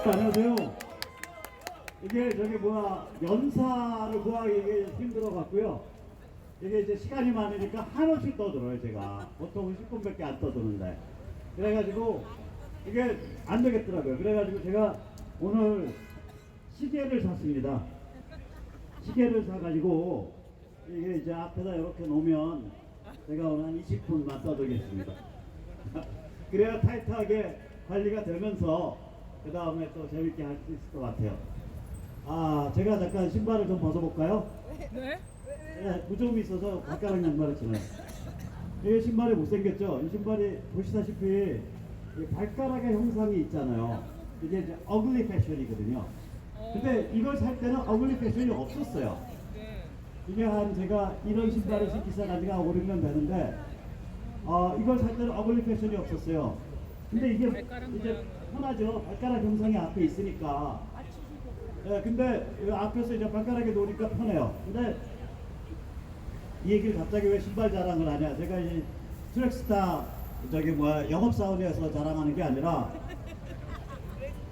안녕하세요. 이게 저기 뭐야 연사를 구하기 이게 힘들어 갖고요. 이게 이제 시간이 많으니까 한없이 떠들어요 제가. 보통 10분밖에 안 떠드는데. 그래가지고 이게 안 되겠더라고요. 그래가지고 제가 오늘 시계를 샀습니다. 시계를 사가지고 이게 이제 앞에다 이렇게 놓으면 제가 오늘 한 20분만 떠들겠습니다. 그래야 타이트하게 관리가 되면서 그 다음에 또 재밌게 할 수 있을 것 같아요. 아, 제가 잠깐 신발을 좀 벗어볼까요? 네? 네, 무좀이 있어서 발가락 양말을 신어요. 이 신발이 못생겼죠? 이 신발이 보시다시피 이 발가락의 형상이 있잖아요. 이게 이제 어글리 패션이거든요. 근데 이걸 살 때는 어글리 패션이 없었어요. 네. 이게 한 제가 이런 신발을 신기 시작한 지가 5, 6년 되는데 이걸 살 때는 어글리 패션이 없었어요. 근데 이게 이제 편하죠. 발가락 형상이 앞에 있으니까. 예, 근데 앞에서 이제 발가락에 놓으니까 편해요. 근데 이 얘기를 갑자기 왜 신발 자랑을 하냐. 제가 이제 트랙스타 저기 뭐야 영업사원이어서 자랑하는 게 아니라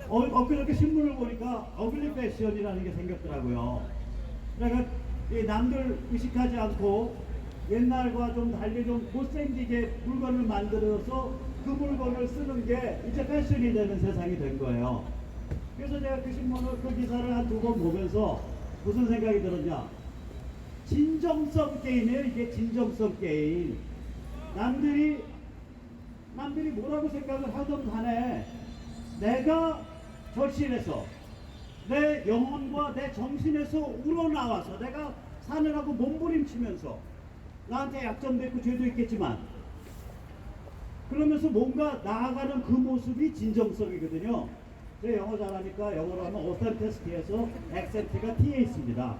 엊그저께 신문을 보니까 어글리 패션이라는 게 생겼더라고요. 그러니까 이 남들 의식하지 않고 옛날과 좀 달리 좀 못생기게 물건을 만들어서 그 물건을 쓰는 게 이제 패션이 되는 세상이 된 거예요. 그래서 제가 그 신문을 그 기사를 한 두 번 보면서 무슨 생각이 들었냐. 진정성 게임이에요. 이게 진정성 게임. 남들이 뭐라고 생각을 하든 간에 내가 절실해서 내 영혼과 내 정신에서 우러나와서 내가 사느라고 몸부림치면서 나한테 약점도 있고 죄도 있겠지만 그러면서 뭔가 나아가는 그 모습이 진정성이거든요. 제가 영어 잘하니까 영어로 하면 어센티스티에서 액센트가 T에 있습니다.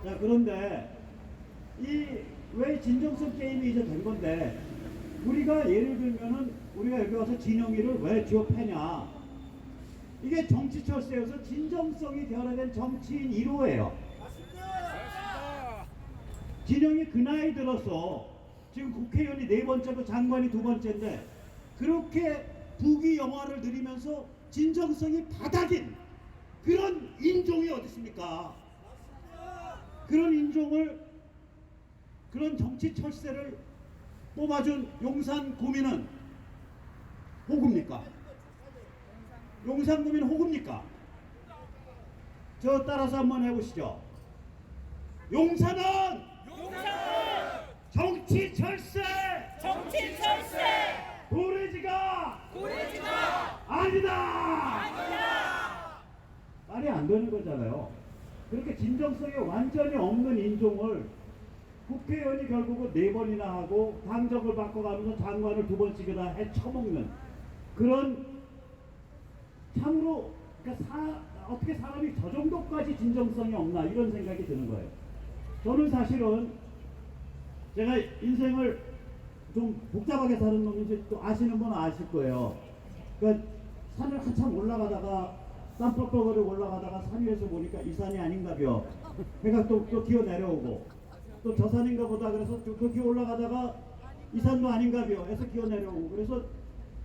자, 그런데 왜 진정성 게임이 이제 된 건데 우리가 예를 들면은 우리가 여기 와서 진영이를 왜 지업하냐. 이게 정치 철새여서 진정성이 결여된 정치인 1호예요. 진영이 그 나이 들어서 지금 국회의원이 4번째고 장관이 2번째인데 그렇게 부귀 영화를 누리면서 진정성이 바닥인 그런 인종이 어디 있습니까? 그런 인종을 그런 정치 철새를 뽑아준 용산구민은 호구입니까? 용산구민은 호구입니까? 저 따라서 한번 해보시죠. 용산은 정치 철새 도래지가 아니다. 말이 안 되는 거잖아요. 그렇게 진정성이 완전히 없는 인종을 국회의원이 결국은 4번이나 하고 당적을 바꿔가면서 장관을 2번씩이나 해쳐먹는 그런 참으로 그러니까 어떻게 사람이 저 정도까지 진정성이 없나 이런 생각이 드는 거예요. 저는 사실은 제가 인생을 좀 복잡하게 사는 놈인지 또 아시는 분은 아실 거예요. 그러니까 산을 한참 올라가다가 땀뻑뻑거리고 올라가다가 산 위에서 보니까 이 산이 아닌가벼. 그러니까 또 기어 내려오고 또 저 산인가 보다 그래서 또 기어 올라가다가 이 산도 아닌가벼 해서 기어 내려오고 그래서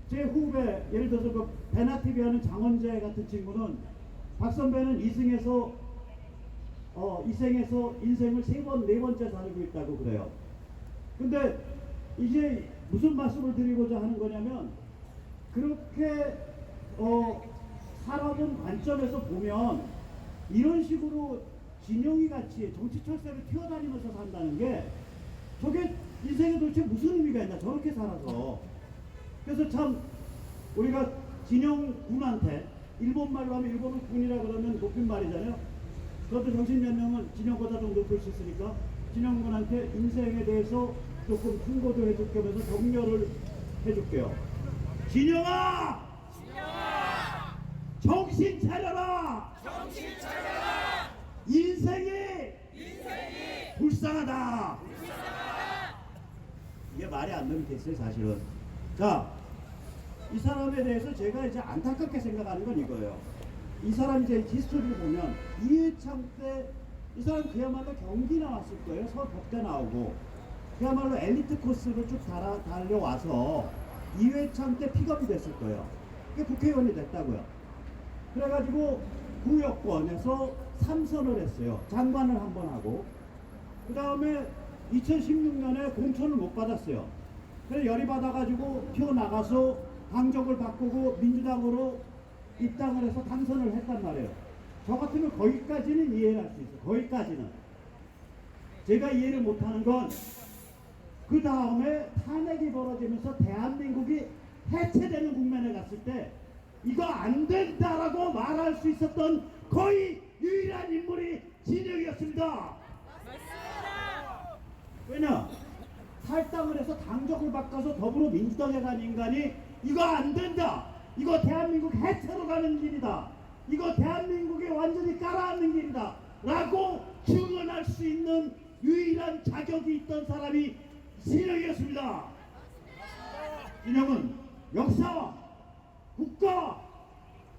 제 후배 예를 들어서 그 베나TV 하는 장원재 같은 친구는 박 선배는 이생에서 인생을 3번, 4번째 살고 있다고 그래요. 근데 이제 무슨 말씀을 드리고자 하는 거냐면 그렇게 살아본 관점에서 보면 이런 식으로 진영이 같이 정치 철새를 튀어다니면서 산다는 게 저게 인생에 도대체 무슨 의미가 있나 저렇게 살아서. 그래서 참 우리가 진영군한테 일본말로 하면 일본은 군이라 그러면 높임말이잖아요. 그것도 정신연령은 진영보다 좀 높을 수 있으니까 진영군한테 인생에 대해서 조금 충고도 해줄 겸해서 격려를 해줄게요. 진영아! 정신 차려라! 인생이 불쌍하다! 이게 말이 안 되는 케이스예요, 사실은. 자, 이 사람에 대해서 제가 이제 안타깝게 생각하는 건 이거예요. 이 사람 이제 히스토리를 보면 이회창 때 이 사람 그야말로 경기 나왔을 거예요. 서울 법대 나오고 그야말로 엘리트 코스를 쭉 달려와서 이회창 때 픽업이 됐을 거예요. 그게 국회의원이 됐다고요. 그래가지고 구여권에서 3선을 했어요. 장관을 한 번 하고. 그 다음에 2016년에 공천을 못 받았어요. 그래서 열이 받아가지고 튀어나가서 당적을 바꾸고 민주당으로 입당을 해서 당선을 했단 말이에요. 저 같으면 거기까지는 이해를 할 수 있어요. 거기까지는. 제가 이해를 못하는 건 그 다음에 탄핵이 벌어지면서 대한민국이 해체되는 국면에 갔을 때 이거 안 된다라고 말할 수 있었던 거의 유일한 인물이 진영이었습니다. 맞습니다. 왜냐? 탈당을 해서 당적을 바꿔서 더불어민주당에 간 인간이 이거 안 된다. 이거 대한민국 해체로 가는 길이다. 이거 대한민국이 완전히 깔아앉는 길이다. 라고 증언할 수 있는 유일한 자격이 있던 사람이 진영이었습니다. 진영은 역사와 국가와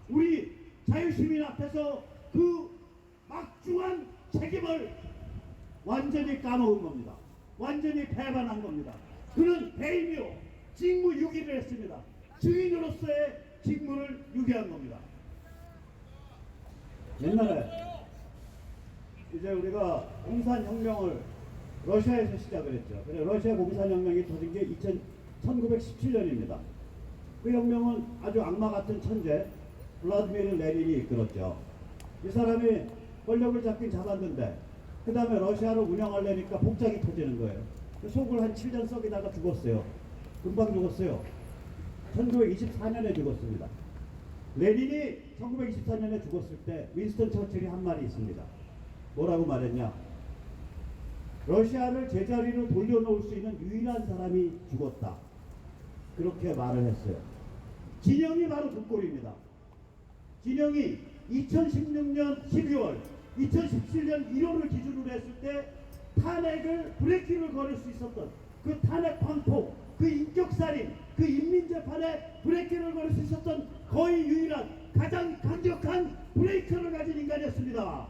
우리 자유시민 앞에서 그 막중한 책임을 완전히 까먹은 겁니다. 완전히 배반한 겁니다. 그는 배임이요 직무유기를 했습니다. 증인으로서의 직무를 유기한 겁니다. 옛날에 이제 우리가 공산혁명을 러시아에서 시작을 했죠. 그래 러시아 공산혁명이 터진 게 1917년입니다. 그 혁명은 아주 악마 같은 천재 블라디미르 레닌이 이끌었죠. 이 사람이 권력을 잡긴 잡았는데 그 다음에 러시아를 운영하려니까 복장이 터지는 거예요. 속을 한 7년 썩이다가 죽었어요. 금방 죽었어요. 1924년에 죽었습니다. 레닌이 1924년에 죽었을 때 윈스턴 처칠이 한 말이 있습니다. 뭐라고 말했냐? 러시아를 제자리로 돌려놓을 수 있는 유일한 사람이 죽었다. 그렇게 말을 했어요. 진영이 바로 그 꼴입니다. 진영이 2016년 12월, 2017년 1월을 기준으로 했을 때 탄핵을 브레이크를 걸을 수 있었던 그 탄핵 광폭, 그 인격살인, 그 인민재판에 브레이크를 걸을 수 있었던 거의 유일한 가장 강력한 브레이크를 가진 인간이었습니다.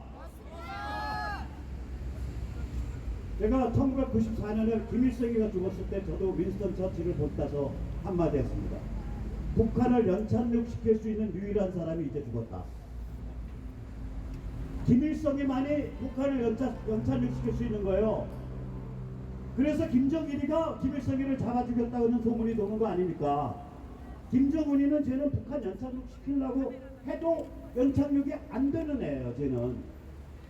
제가 1994년에 김일성이가 죽었을 때 저도 윈스턴 처칠을 본따서 한마디 했습니다. 북한을 연착륙시킬 수 있는 유일한 사람이 이제 죽었다. 김일성이만이 북한을 연착륙시킬 수 있는 거예요. 그래서 김정일이가 김일성이를 잡아 죽였다고는 소문이 도는 거 아닙니까? 김정은이는 쟤는 북한 연착륙시키려고 해도 연착륙이 안 되는 애예요. 쟤는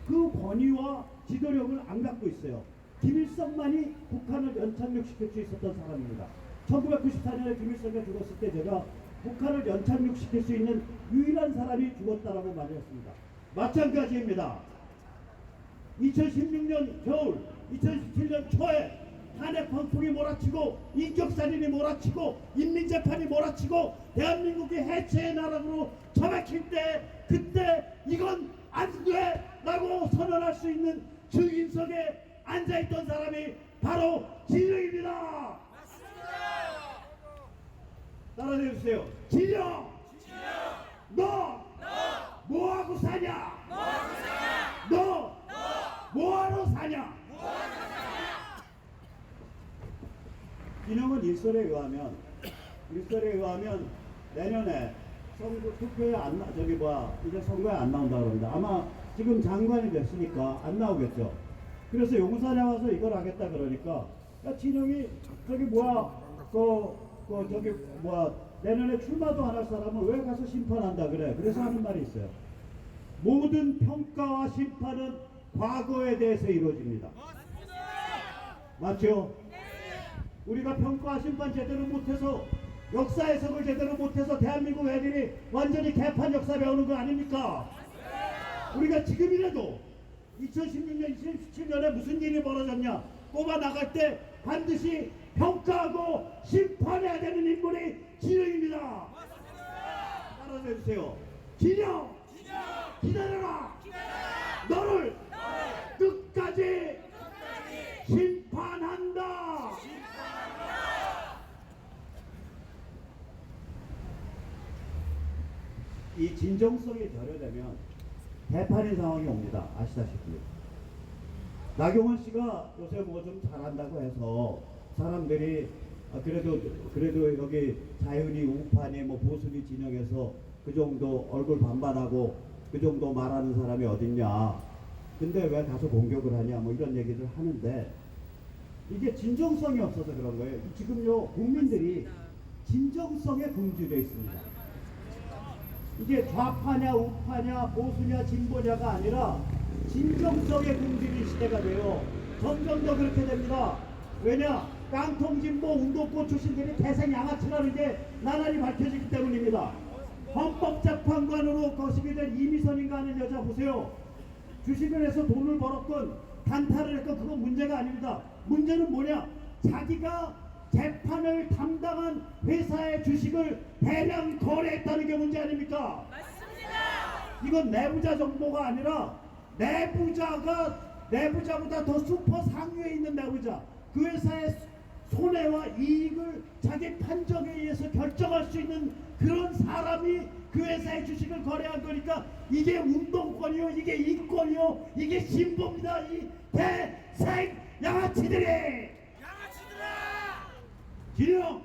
그 권위와 지도력을 안 갖고 있어요. 김일성만이 북한을 연착륙시킬 수 있었던 사람입니다. 1994년에 김일성이 죽었을 때 제가 북한을 연착륙시킬 수 있는 유일한 사람이 죽었다라고 말했습니다. 마찬가지입니다. 2016년 겨울, 2017년 초에 탄핵 광풍이 몰아치고 인격살인이 몰아치고 인민재판이 몰아치고 대한민국이 해체의 나라로 처박힐 때 그때 이건 안 돼! 라고 선언할 수 있는 증인석에 앉아있던 사람이 바로 진영입니다. 맞습니다. 따라해주세요. 진영! 너! 뭐하고 사냐? 너! 뭐하러 사냐? 진영은 일설에 의하면 내년에 선거 투표에 이제 선거에 안 나온다 그럽니다. 아마 지금 장관이 됐으니까 안 나오겠죠. 그래서 용산에 와서 이걸 하겠다 그러니까 야 진영이 내년에 출마도 안 할 사람은 왜 가서 심판한다 그래. 그래서 하는 말이 있어요. 모든 평가와 심판은 과거에 대해서 이루어집니다. 맞죠? 우리가 평가와 심판 제대로 못해서 역사 해석을 제대로 못해서 대한민국 애들이 완전히 개판 역사 배우는 거 아닙니까? 우리가 지금이라도 2016년, 2017년에 무슨 일이 벌어졌냐 꼽아 나갈 때 반드시 평가하고 심판해야 되는 인물이 진영입니다. 따라해주세요. 진영! 기다려라! 너를 끝까지 심판한다! 이 진정성이 결여되면 대판의 상황이 옵니다. 아시다시피 나경원 씨가 요새 뭐 좀 잘한다고 해서 사람들이 그래도 여기 자윤이 우파니 뭐 보수니 진영에서 그 정도 얼굴 반반하고 그 정도 말하는 사람이 어딨냐. 근데 왜 가서 공격을 하냐 뭐 이런 얘기를 하는데 이게 진정성이 없어서 그런 거예요. 지금요 국민들이 진정성에 굶주려 있습니다. 이게 좌파냐 우파냐 보수냐 진보냐가 아니라 진정성에 굶주린 시대가 돼요. 점점 더 그렇게 됩니다. 왜냐? 깡통진보 운동권 출신들이 태생 양아치라는 게 나날이 밝혀지기 때문입니다. 헌법재판관으로 거시게 된 이미선인가 하는 여자 보세요. 주식을 해서 돈을 벌었건 단타를 했건 그건 문제가 아닙니다. 문제는 뭐냐? 자기가 재판을 담당한 회사의 주식을 대량 거래했다는 게 문제 아닙니까? 맞습니다. 이건 내부자 정보가 아니라 내부자보다 더 슈퍼 상위에 있는 내부자, 그 회사의 손해와 이익을 자기 판정에 의해서 결정할 수 있는 그런 사람이 그 회사의 주식을 거래한 거니까 이게 운동권이요, 이게 인권이요, 이게 신보입니다. 이 대생 양아치들이. 양아치들아! 진영!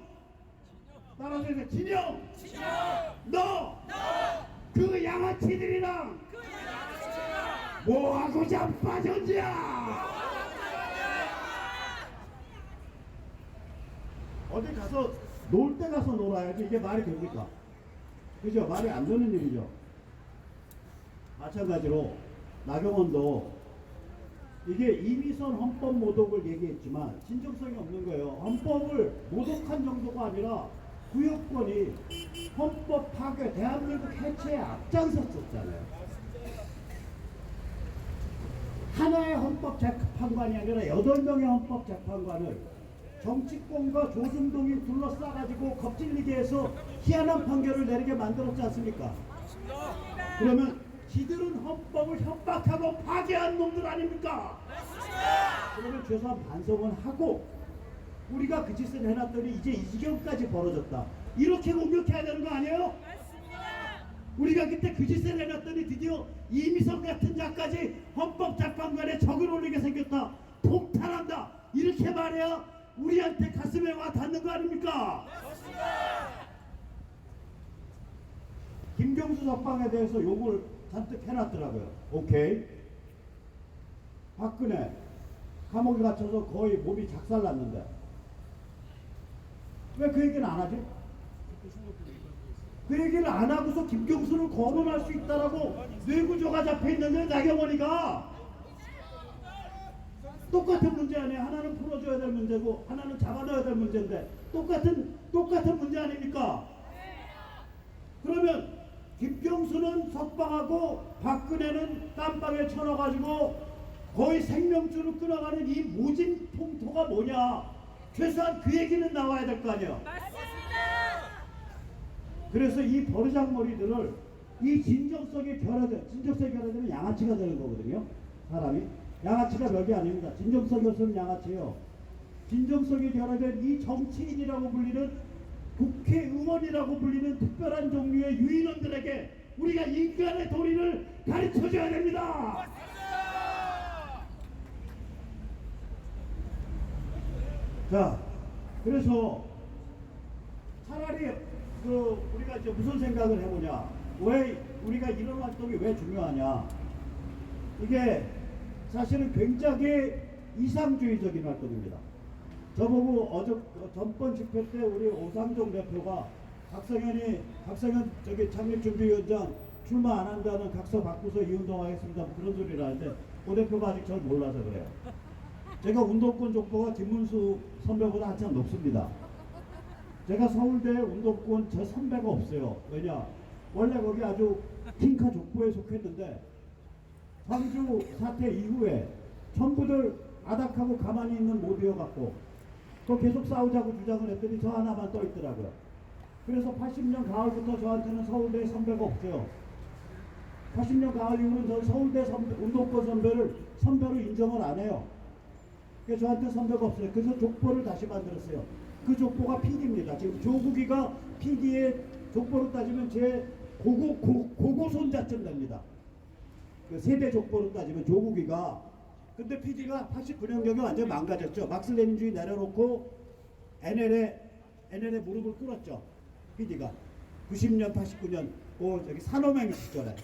따라서 해서 진영! 너! 그 양아치들이랑 뭐하고 자빠졌냐? 어디 가서 놀 때 가서 놀아야지 이게 말이 됩니까? 그죠? 말이 안 되는 일이죠. 마찬가지로 나경원도 이게 이미선 헌법 모독을 얘기했지만 진정성이 없는 거예요. 헌법을 모독한 정도가 아니라 구역권이 헌법 파괴, 대한민국 해체에 앞장섰었잖아요. 하나의 헌법재판관이 아니라 8명의 헌법재판관을 정치권과 조중동이 둘러싸가지고 겁질리게 해서 희한한 판결을 내리게 만들었지 않습니까? 그러면 지들은 헌법을 협박하고 파괴한 놈들 아닙니까? 그러면 최소한 반성은 하고 우리가 그 짓을 해놨더니 이제 이 지경까지 벌어졌다. 이렇게 공격해야 되는 거 아니에요? 우리가 그때 그 짓을 해놨더니 드디어 이미선 같은 자까지 헌법재판관에 적을 올리게 생겼다. 폭탄한다. 이렇게 말해야 우리한테 가슴에 와 닿는 거 아닙니까? 김경수 석방에 대해서 욕을 잔뜩 해놨더라고요. 오케이. 박근혜 감옥에 갇혀서 거의 몸이 작살났는데 왜 그 얘기는 안 하지? 그 얘기를 안 하고서 김경수를 거론할 수 있다라고 뇌구조가 잡혀있는데 나경원이가 똑같은 문제 아니에요. 하나는 풀어줘야 될 문제고 하나는 잡아넣어야 될 문제인데 똑같은 문제 아닙니까? 그러면 김경수는 석방하고 박근혜는 깜방에 쳐넣어가지고 거의 생명줄을 끊어가는 이 모진 통토가 뭐냐? 최소한 그 얘기는 나와야 될 거 아니에요. 맞습니다. 그래서 이 버르장머리들을 이 진정성이 결여되면 양아치가 되는 거거든요. 사람이 양아치가 별게 아닙니다. 진정성이 없으면 양아치예요. 진정성이 결여된 이 정치인이라고 불리는 국회의원이라고 불리는 특별한 종류의 유인원들에게 우리가 인간의 도리를 가르쳐줘야 됩니다. 자, 그래서 차라리 우리가 이제 무슨 생각을 해보냐? 왜 우리가 이런 활동이 왜 중요하냐? 이게 사실은 굉장히 이상주의적인 활동입니다. 저보고 전번 집회 때 우리 오상종 대표가 박성현 창립준비위원장 출마 안 한다는 각서 바꾸서 이 운동하겠습니다. 뭐 그런 소리를 하는데 오 대표가 아직 절 몰라서 그래요. 제가 운동권 족보가 김문수 선배보다 한참 높습니다. 제가 서울대 운동권 제 선배가 없어요. 왜냐? 원래 거기 아주 킹카 족보에 속했는데 광주 사태 이후에 전부들 아닥하고 가만히 있는 모두여갖고 또 계속 싸우자고 주장을 했더니 저 하나만 떠 있더라고요. 그래서 80년 가을부터 저한테는 서울대 선배가 없어요. 80년 가을 이후는 저 서울대 운동권 선배로 인정을 안 해요. 그래서 저한테 선배가 없어요. 그래서 족보를 다시 만들었어요. 그 족보가 PD입니다. 지금 조국이가 PD의 족보로 따지면 제 고고 손자쯤 됩니다. 그 세대 족보로 따지면 조국이가. 근데 PD가 89년경에 완전 망가졌죠. 막스레닌주의 내려놓고 NL에 무릎을 꿇었죠. PD가 90년 89년 저기 산호맹 시절에.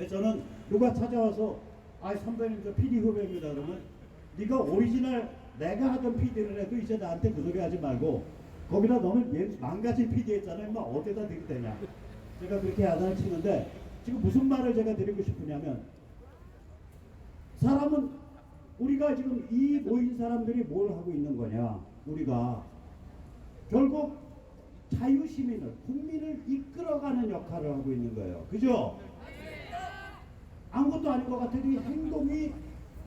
저는 누가 찾아와서 선배님 저 PD 후배입니다 그러면 네가 오리지널 내가 하던 PD를 해도 이제 나한테 그 소리 하지 말고 거기다 너는 얘 망가진 PD 했잖아. 막 어디다 들이대냐. 제가 그렇게 야단을 치는데 지금 무슨 말을 제가 드리고 싶으냐면 사람은 우리가 지금 이 모인 사람들이 뭘 하고 있는 거냐. 우리가 결국 자유시민을 국민을 이끌어가는 역할을 하고 있는 거예요. 그죠? 아무것도 아닌 것 같으니 행동이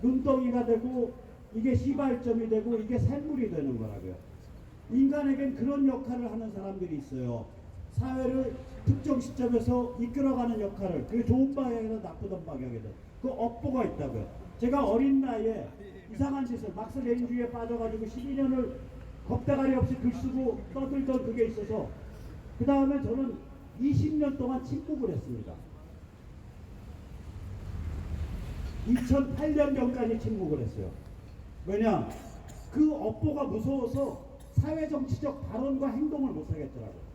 눈덩이가 되고 이게 시발점이 되고 이게 샘물이 되는 거라고요. 인간에겐 그런 역할을 하는 사람들이 있어요. 사회를 특정 시점에서 이끌어가는 역할을 그게 좋은 방향이든 나쁘던 방향이든 그 업보가 있다고요. 제가 어린 나이에 이상한 짓을 막스 레인주의에 빠져가지고 12년을 겁대가리 없이 글 쓰고 떠들던 그게 있어서 그 다음에 저는 20년 동안 침묵을 했습니다. 2008년경까지 침묵을 했어요. 왜냐? 그 업보가 무서워서 사회정치적 발언과 행동을 못 하겠더라고요.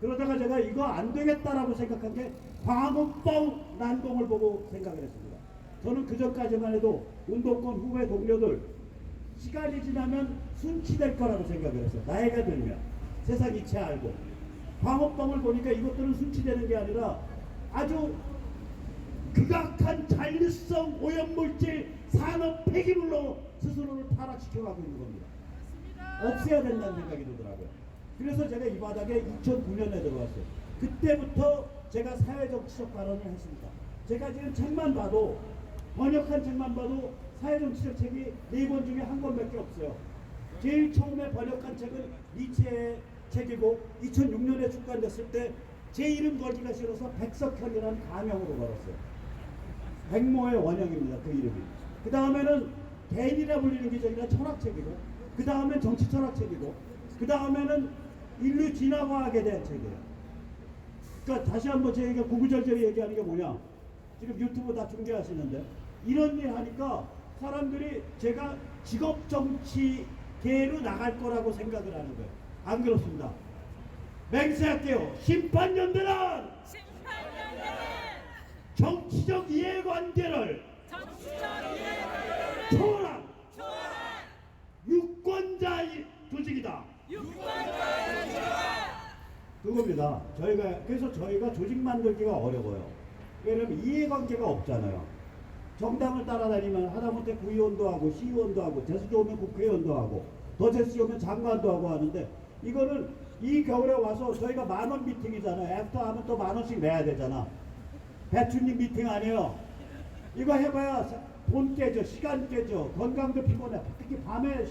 그러다가 제가 이거 안 되겠다라고 생각한 게 광우뻥 난동을 보고 생각을 했습니다. 저는 그전까지만 해도 운동권 후배 동료들 시간이 지나면 순치될 거라고 생각을 했어요. 나이가 들면 세상 이치 알고 광우뻥을 보니까 이것들은 순치되는 게 아니라 아주 극악한 잔류성 오염물질 산업 폐기물로 스스로를 타락시켜가고 있는 겁니다. 없애야 된다는 생각이 들더라고요. 그래서 제가 이 바닥에 2009년에 들어왔어요. 그때부터 제가 사회정치적 발언을 했습니다. 제가 지금 책만 봐도 번역한 책만 봐도 사회정치적 책이 4권 중에 1권밖에 없어요. 제일 처음에 번역한 책은 니체의 책이고 2006년에 출간됐을 때 제 이름 걸기가 싫어서 백석현이라는 가명으로 걸었어요. 백모의 원형입니다. 그 이름이. 그 다음에는 개인이라 불리는 게 저기가 철학책이고 그 다음엔 정치 철학책이고 그 다음에는 인류 진화과학에 대한 책이에요. 그러니까 다시 한번 제가 구구절절 얘기하는 게 뭐냐. 지금 유튜브 다 중계하시는데 이런 일 하니까 사람들이 제가 직업정치계로 나갈 거라고 생각을 하는 거예요. 안 그렇습니다. 맹세할게요. 심판연대는 정치적 이해관계를 초월한 유권자 조직이다. 그겁니다. 그래서 저희가 조직 만들기가 어려워요. 왜냐면 이해관계가 없잖아요. 정당을 따라다니면 하다못해 구의원도 하고 시의원도 하고 재수 좋으면 국회의원도 하고 더 재수 좋으면 장관도 하고 하는데 이거는 이 겨울에 와서 저희가 10,000원 미팅이잖아요. 애프터 하면 또 10,000원씩 내야 되잖아. 배추님 미팅 아니에요. 이거 해봐야 돈 깨져, 시간 깨져, 건강도 피곤해. 특히 밤에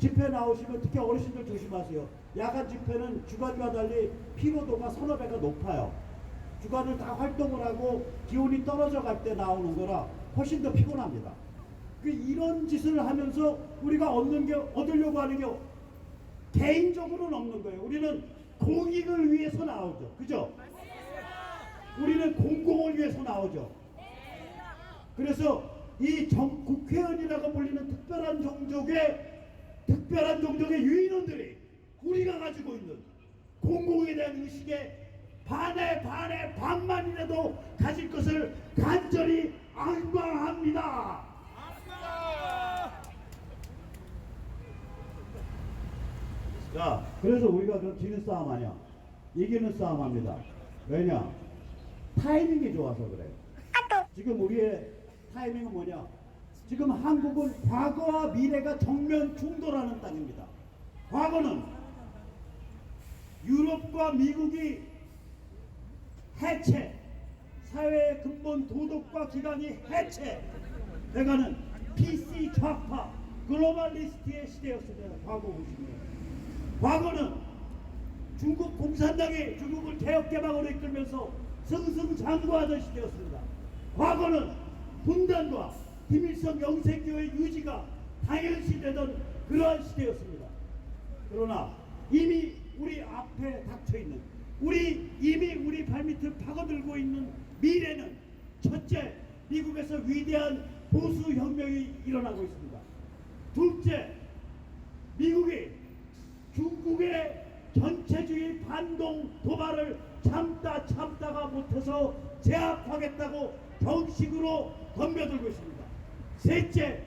집회 나오시면 특히 어르신들 조심하세요. 야간 집회는 주간과 달리 피로도가 서너 배가 높아요. 주간을 다 활동을 하고 기온이 떨어져 갈 때 나오는 거라 훨씬 더 피곤합니다. 이런 짓을 하면서 우리가 얻으려고 하는 게 개인적으로는 없는 거예요. 우리는 공익을 위해서 나오죠. 그죠? 우리는 공공을 위해서 나오죠. 그래서 이 국회의원이라고 불리는 특별한 종족의 유인원들이 우리가 가지고 있는 공공에 대한 의식에 반만이라도 가질 것을 간절히 악망합니다. 자, 그래서 우리가 그럼 지는 싸움 아니야. 이기는 싸움 합니다. 왜냐? 타이밍이 좋아서 그래요. 지금 우리의 타이밍은 뭐냐? 지금 한국은 과거와 미래가 정면 충돌하는 땅입니다. 과거는 유럽과 미국이 해체, 사회의 근본 도덕과 기강이 해체돼가는 PC 좌파 글로벌리스트의 시대였습니다. 과거 보시면 과거는 중국 공산당이 중국을 개혁개방으로 이끌면서 승승장구하던 시대였습니다. 과거는 분단과 김일성 영생교의 의지가 당연시되던 그러한 시대였습니다. 그러나 이미 우리 앞에 닥쳐있는 이미 우리 발밑을 파고들고 있는 미래는 첫째, 미국에서 위대한 보수혁명이 일어나고 있습니다. 둘째, 미국이 중국의 전체주의 반동 도발을 참다가 못해서 제압하겠다고 정식으로 덤벼들고 있습니다. 셋째,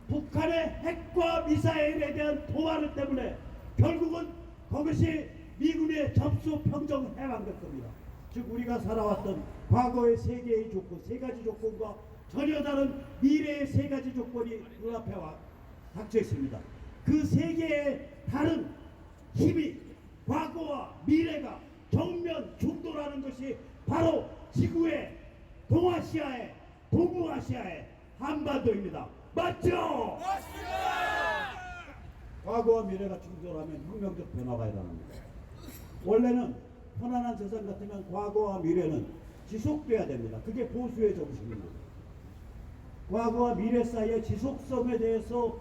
북한의 핵과 미사일에 대한 도발 때문에 결국은 그것이 미군의 접수 평정 해방될 겁니다. 즉 우리가 살아왔던 과거의 세 개의 조건, 세 가지 조건과 전혀 다른 미래의 세 가지 조건이 눈앞에 닥쳐 있습니다. 그 세 개의 다른 힘이 과거와 미래가 정면 충돌하는 것이 바로 지구의 동아시아의 동부아시아의 한반도입니다. 맞죠? 맞습니다. 과거와 미래가 충돌하면 혁명적 변화가 일어납니다. 원래는 편안한 세상 같으면 과거와 미래는 지속돼야 됩니다. 그게 보수의 정신입니다. 과거와 미래 사이의 지속성에 대해서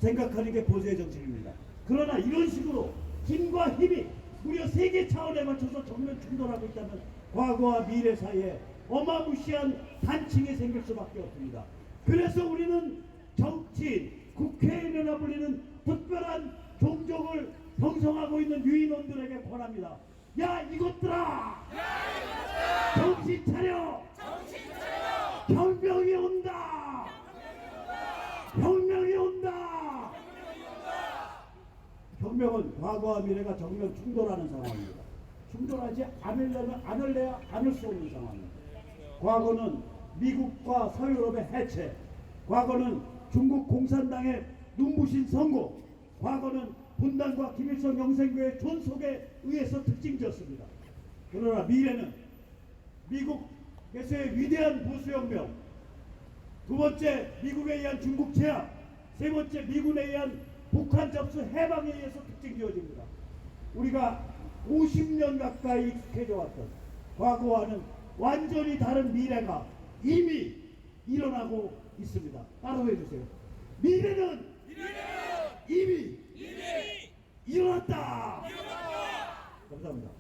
생각하는 게 보수의 정신입니다. 그러나 이런 식으로 힘과 힘이 무려 세계 차원에 맞춰서 정면 충돌하고 있다면 과거와 미래 사이에 어마무시한 단층이 생길 수밖에 없습니다. 그래서 우리는 정치인, 국회의원이라 불리는 특별한 종족을 형성하고 있는 유인원들에게 권합니다. 야 이것들아! 정신 차려! 혁명이 온다! 혁명이 온다! 혁명은 과거와 미래가 정면 충돌하는 상황입니다. 충돌하지 않을래야 않을 수 없는 상황입니다. 과거는 미국과 서유럽의 해체, 과거는 중국 공산당의 눈부신 성공, 과거는 분단과 김일성 영생교의 존속에 의해서 특징지었습니다. 그러나 미래는 미국에서의 위대한 보수혁명, 두 번째 미국에 의한 중국 제압, 세 번째 미군에 의한 북한 접수 해방에 의해서 특징지어집니다. 우리가 50년 가까이 익숙해져 왔던 과거와는 완전히 다른 미래가 이미 일어나고 있습니다. 따라해 주세요. 미래는 이미 일어났다. 감사합니다.